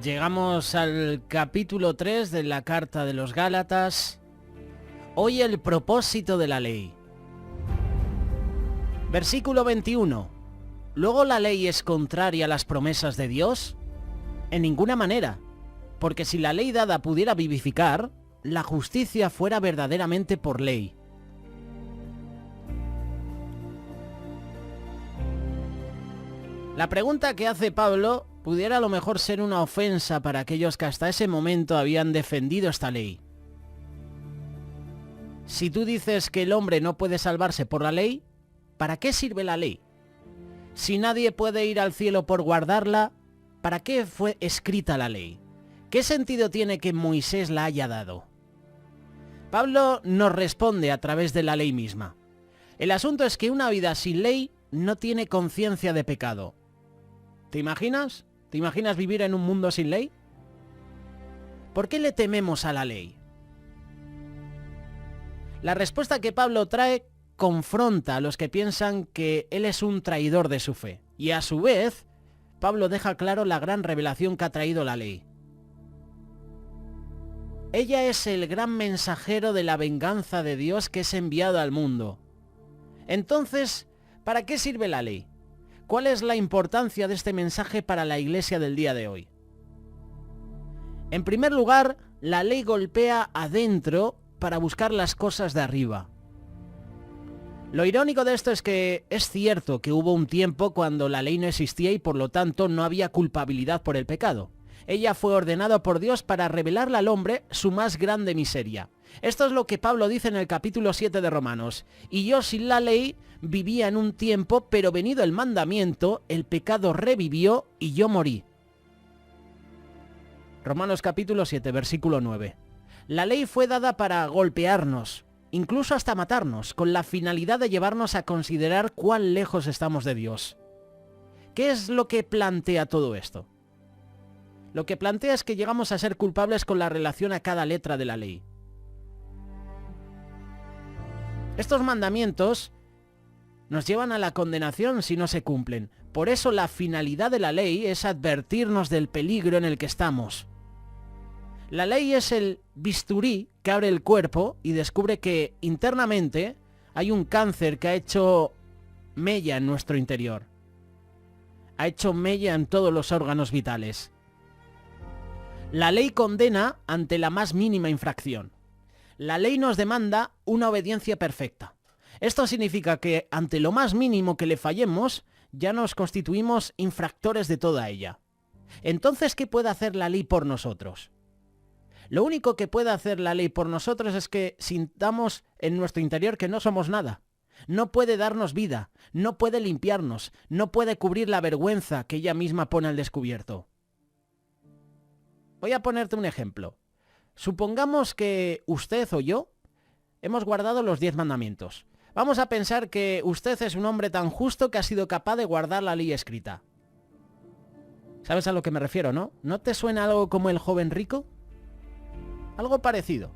Llegamos al capítulo 3 de la Carta de los Gálatas. Hoy el propósito de la ley. Versículo 21. ¿Luego la ley es contraria a las promesas de Dios? En ninguna manera, porque si la ley dada pudiera vivificar, la justicia fuera verdaderamente por ley. La pregunta que hace Pablo pudiera a lo mejor ser una ofensa para aquellos que hasta ese momento habían defendido esta ley. Si tú dices que el hombre no puede salvarse por la ley, ¿para qué sirve la ley? Si nadie puede ir al cielo por guardarla, ¿para qué fue escrita la ley? ¿Qué sentido tiene que Moisés la haya dado? Pablo nos responde a través de la ley misma. El asunto es que una vida sin ley no tiene conciencia de pecado. ¿Te imaginas? ¿Te imaginas vivir en un mundo sin ley? ¿Por qué le tememos a la ley? La respuesta que Pablo trae confronta a los que piensan que él es un traidor de su fe. Y a su vez, Pablo deja claro la gran revelación que ha traído la ley. Ella es el gran mensajero de la venganza de Dios que es enviado al mundo. Entonces, ¿para qué sirve la ley? ¿Cuál es la importancia de este mensaje para la iglesia del día de hoy? En primer lugar, la ley golpea adentro para buscar las cosas de arriba. Lo irónico de esto es que es cierto que hubo un tiempo cuando la ley no existía y por lo tanto no había culpabilidad por el pecado. Ella fue ordenada por Dios para revelarle al hombre su más grande miseria. Esto es lo que Pablo dice en el capítulo 7 de Romanos. Y yo sin la ley vivía en un tiempo, pero venido el mandamiento, el pecado revivió y yo morí. Romanos capítulo 7, versículo 9. La ley fue dada para golpearnos, incluso hasta matarnos, con la finalidad de llevarnos a considerar cuán lejos estamos de Dios. ¿Qué es lo que plantea todo esto? Lo que plantea es que llegamos a ser culpables con la relación a cada letra de la ley. Estos mandamientos nos llevan a la condenación si no se cumplen. Por eso la finalidad de la ley es advertirnos del peligro en el que estamos. La ley es el bisturí que abre el cuerpo y descubre que internamente hay un cáncer que ha hecho mella en nuestro interior. Ha hecho mella en todos los órganos vitales. La ley condena ante la más mínima infracción. La ley nos demanda una obediencia perfecta. Esto significa que ante lo más mínimo que le fallemos, ya nos constituimos infractores de toda ella. Entonces, ¿qué puede hacer la ley por nosotros? Lo único que puede hacer la ley por nosotros es que sintamos en nuestro interior que no somos nada. No puede darnos vida, no puede limpiarnos, no puede cubrir la vergüenza que ella misma pone al descubierto. Voy a ponerte un ejemplo. Supongamos que usted o yo hemos guardado los 10 mandamientos. Vamos a pensar que usted es un hombre tan justo que ha sido capaz de guardar la ley escrita. ¿Sabes a lo que me refiero, no? ¿No te suena algo como el joven rico? Algo parecido.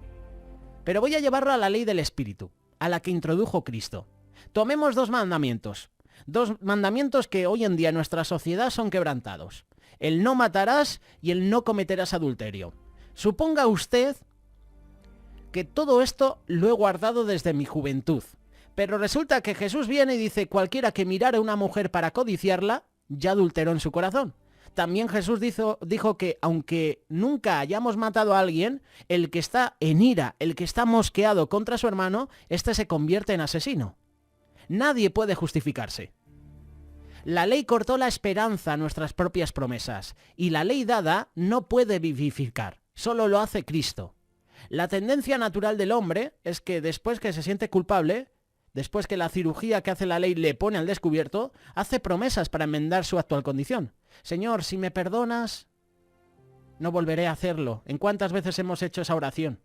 Pero voy a llevarlo a la ley del Espíritu, a la que introdujo Cristo. Tomemos 2 mandamientos. 2 mandamientos que hoy en día en nuestra sociedad son quebrantados. El no matarás y el no cometerás adulterio. Suponga usted que todo esto lo he guardado desde mi juventud. Pero resulta que Jesús viene y dice: cualquiera que mirare a una mujer para codiciarla, ya adulteró en su corazón. También Jesús dijo que aunque nunca hayamos matado a alguien, el que está en ira, el que está mosqueado contra su hermano, este se convierte en asesino. Nadie puede justificarse. La ley cortó la esperanza a nuestras propias promesas, y la ley dada no puede vivificar, solo lo hace Cristo. La tendencia natural del hombre es que después que se siente culpable, después que la cirugía que hace la ley le pone al descubierto, hace promesas para enmendar su actual condición. Señor, si me perdonas, no volveré a hacerlo. ¿En cuántas veces hemos hecho esa oración?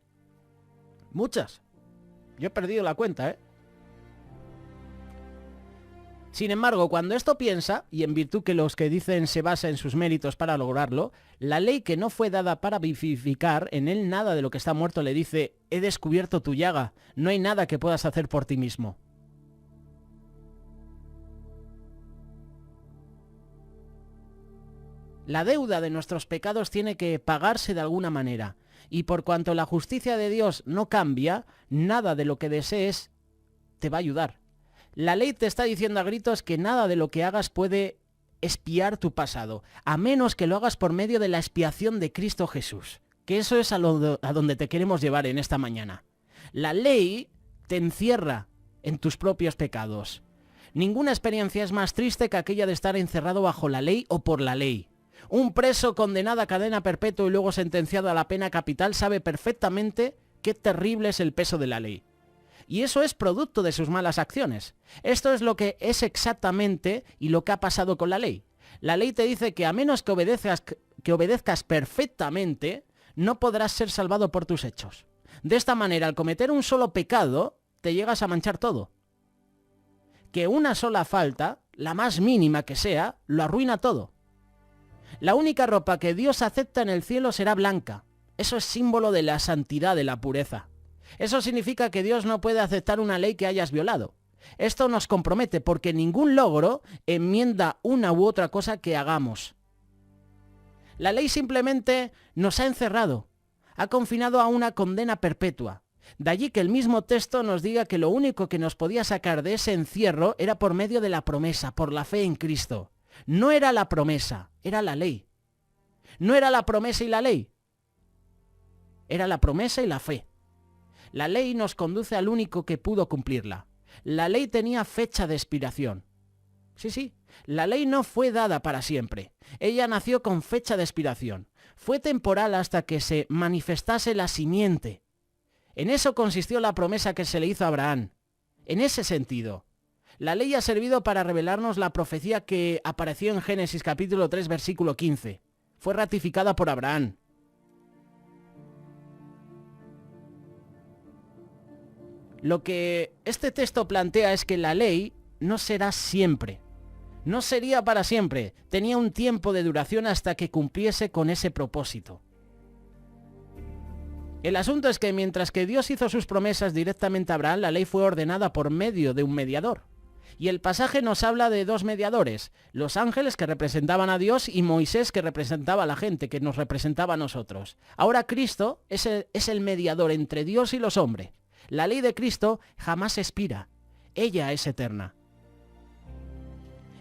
Muchas. Yo he perdido la cuenta, ¿eh? Sin embargo, cuando esto piensa, y en virtud que los que dicen se basa en sus méritos para lograrlo, la ley que no fue dada para vivificar, en él nada de lo que está muerto le dice: he descubierto tu llaga, no hay nada que puedas hacer por ti mismo. La deuda de nuestros pecados tiene que pagarse de alguna manera, y por cuanto la justicia de Dios no cambia, nada de lo que desees te va a ayudar. La ley te está diciendo a gritos que nada de lo que hagas puede expiar tu pasado, a menos que lo hagas por medio de la expiación de Cristo Jesús, que eso es a donde te queremos llevar en esta mañana. La ley te encierra en tus propios pecados. Ninguna experiencia es más triste que aquella de estar encerrado bajo la ley o por la ley. Un preso condenado a cadena perpetua y luego sentenciado a la pena capital sabe perfectamente qué terrible es el peso de la ley. Y eso es producto de sus malas acciones. Esto es lo que es exactamente y lo que ha pasado con la ley. La ley te dice que a menos que obedezcas perfectamente, no podrás ser salvado por tus hechos. De esta manera, al cometer un solo pecado, te llegas a manchar todo. Que una sola falta, la más mínima que sea, lo arruina todo. La única ropa que Dios acepta en el cielo será blanca. Eso es símbolo de la santidad, de la pureza. Eso significa que Dios no puede aceptar una ley que hayas violado. Esto nos compromete porque ningún logro enmienda una u otra cosa que hagamos. La ley simplemente nos ha encerrado, ha confinado a una condena perpetua. De allí que el mismo texto nos diga que lo único que nos podía sacar de ese encierro era por medio de la promesa, por la fe en Cristo. No era la promesa, era la ley. No era la promesa y la ley, era la promesa y la fe. La ley nos conduce al único que pudo cumplirla. La ley tenía fecha de expiración. Sí, la ley no fue dada para siempre. Ella nació con fecha de expiración. Fue temporal hasta que se manifestase la simiente. En eso consistió la promesa que se le hizo a Abraham. En ese sentido, la ley ha servido para revelarnos la profecía que apareció en Génesis capítulo 3, versículo 15. Fue ratificada por Abraham. Lo que este texto plantea es que la ley no será siempre. No sería para siempre. Tenía un tiempo de duración hasta que cumpliese con ese propósito. El asunto es que mientras que Dios hizo sus promesas directamente a Abraham, la ley fue ordenada por medio de un mediador. Y el pasaje nos habla de dos mediadores, los ángeles que representaban a Dios y Moisés que representaba a la gente, que nos representaba a nosotros. Ahora Cristo es el mediador entre Dios y los hombres. La ley de Cristo jamás expira. Ella es eterna.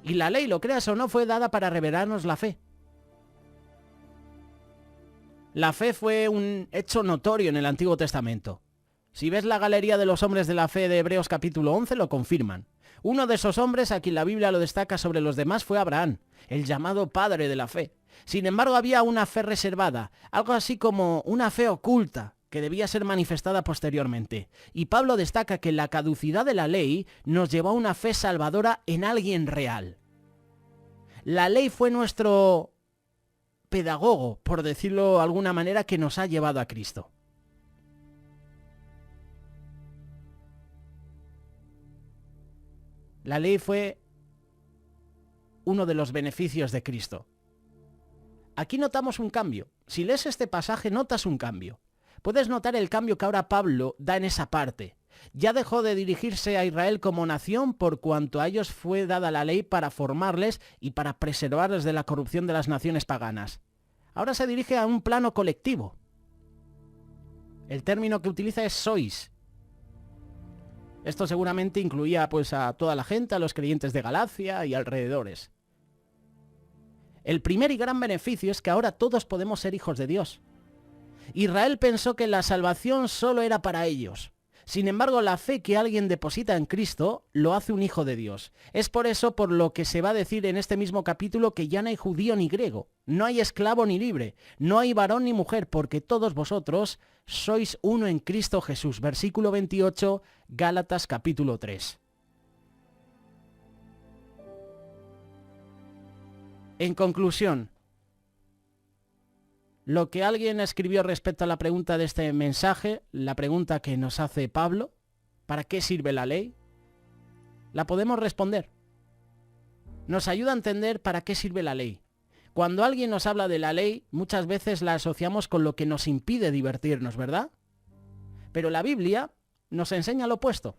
Y la ley, lo creas o no, fue dada para revelarnos la fe. La fe fue un hecho notorio en el Antiguo Testamento. Si ves la galería de los hombres de la fe de Hebreos capítulo 11, lo confirman. Uno de esos hombres a quien la Biblia lo destaca sobre los demás fue Abraham, el llamado padre de la fe. Sin embargo, había una fe reservada, algo así como una fe oculta, que debía ser manifestada posteriormente. Y Pablo destaca que la caducidad de la ley nos llevó a una fe salvadora en alguien real. La ley fue nuestro pedagogo, por decirlo de alguna manera, que nos ha llevado a Cristo. La ley fue uno de los beneficios de Cristo. Aquí notamos un cambio. Si lees este pasaje, notas un cambio. Puedes notar el cambio que ahora Pablo da en esa parte. Ya dejó de dirigirse a Israel como nación por cuanto a ellos fue dada la ley para formarles y para preservarles de la corrupción de las naciones paganas. Ahora se dirige a un plano colectivo. El término que utiliza es sois. Esto seguramente incluía pues a toda la gente, a los creyentes de Galacia y alrededores. El primer y gran beneficio es que ahora todos podemos ser hijos de Dios. Israel pensó que la salvación solo era para ellos. Sin embargo, la fe que alguien deposita en Cristo lo hace un hijo de Dios. Es por eso por lo que se va a decir en este mismo capítulo que ya no hay judío ni griego, no hay esclavo ni libre, no hay varón ni mujer, porque todos vosotros sois uno en Cristo Jesús. Versículo 28, Gálatas capítulo 3. En conclusión, lo que alguien escribió respecto a la pregunta de este mensaje, la pregunta que nos hace Pablo, ¿para qué sirve la ley? La podemos responder. Nos ayuda a entender para qué sirve la ley. Cuando alguien nos habla de la ley, muchas veces la asociamos con lo que nos impide divertirnos, ¿verdad? Pero la Biblia nos enseña lo opuesto.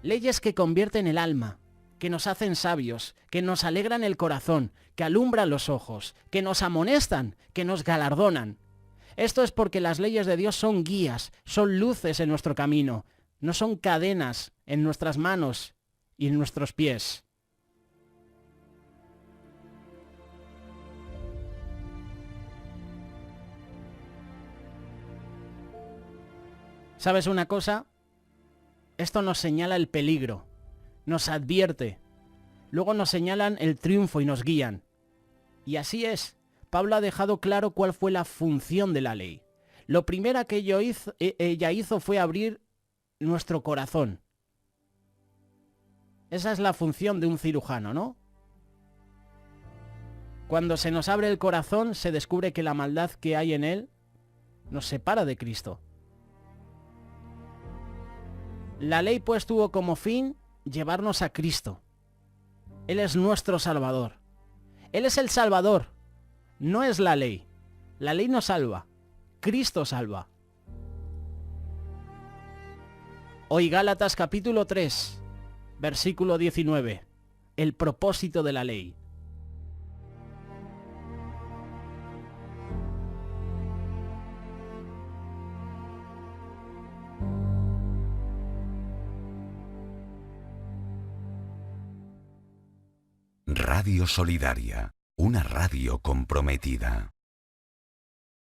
Leyes que convierten el alma, que nos hacen sabios, que nos alegran el corazón, que alumbran los ojos, que nos amonestan, que nos galardonan. Esto es porque las leyes de Dios son guías, son luces en nuestro camino, no son cadenas en nuestras manos y en nuestros pies. ¿Sabes una cosa? Esto nos señala el peligro, nos advierte, luego nos señalan el triunfo y nos guían. Y así es, Pablo ha dejado claro cuál fue la función de la ley. Lo primero que ella hizo fue abrir nuestro corazón. Esa es la función de un cirujano, ¿no? Cuando se nos abre el corazón, se descubre que la maldad que hay en él nos separa de Cristo. La ley pues tuvo como fin llevarnos a Cristo. Él es nuestro Salvador. Él es el Salvador, no es la ley. La ley no salva, Cristo salva. Hoy Gálatas capítulo 3, versículo 19. El propósito de la ley. Radio Solidaria, una radio comprometida.